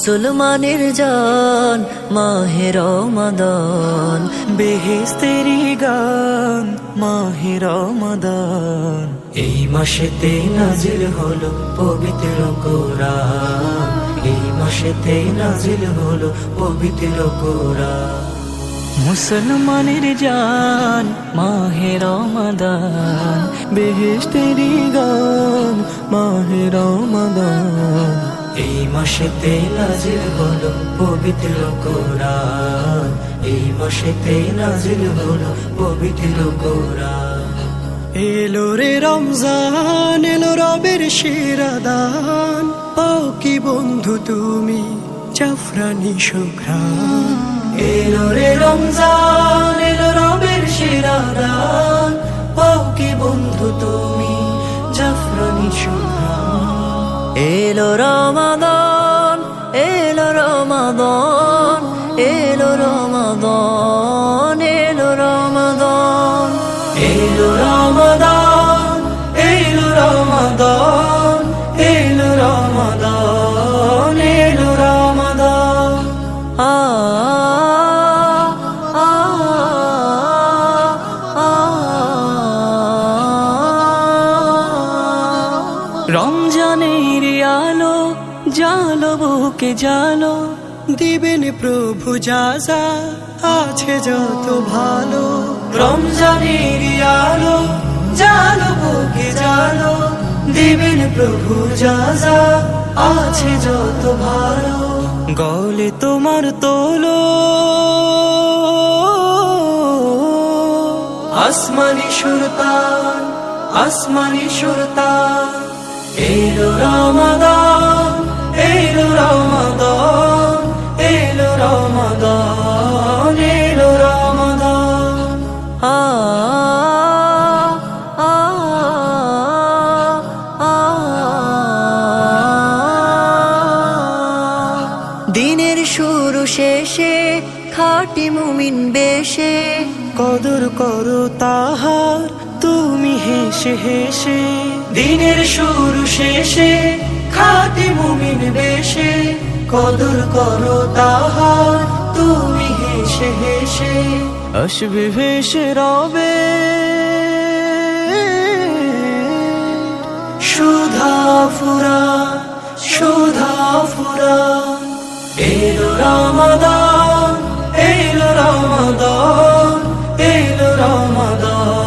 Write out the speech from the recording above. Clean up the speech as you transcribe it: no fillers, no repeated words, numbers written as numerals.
মুসলমানের জান মাহে রমাদান, বেহেশতেরি গান মাহে রমাদান। এই মাসেতে নাজিল হলো পবিত্র কোরআন, এই মাসেতে নাজিল হলো পবিত্র কোরআন। মুসলমানের জান মাহে রমাদান, বেহেশতেরি গান মাহে রমাদান। এই মাসেতে নাজিল হলো পবিত্র কোরআন, এই মাসেতে নাজিল হলো পবিত্র কোরআন। এলো রে রমজান, এলো রবের শিরাদান, পাও কি বন্ধু তুমি জাফরানি সুঘ্রাণ। এলো রে রমজান, এলো রবের শিরাদান, পাও কি বন্ধু তুমি জাফরানি সুঘ্রাণ। এলো রমাদান, এলো রমাদান, এলো রমাদান, এলো রমাদান, এলো রমাদান, এলো রমাদান, এলো রমাদান, এলো রমাদান। আ আ আ রমজানের আলো জালো বুকে জালো, দিবেন প্রভু যাজা আছে যত ভালো। রমজানের আলো জালো বুকে জালো, দিবেন প্রভু যাজা আছে যত ভালো। গলে তোমার তোলো আসমানি সুরতান, আসমানি সুরতান। এলো রমাদান, এলো রমাদান, এলো রমাদান, এলো রমাদান। আ আ আ দিনের শুরু শেষে খাঁটি মুমিন বেশে, কদর করো তাহার তুমি হেসে হেসে। দিনের শুরু শেষে খাঁটি মুমিন বেশে, কদর করো তাহার তুমি হেসে হেসে। আসবে ভেসে রবে সুধা ফুরা, সুধা ফুরা। এলো রমাদান, এলো রমাদান, এলো রমাদান,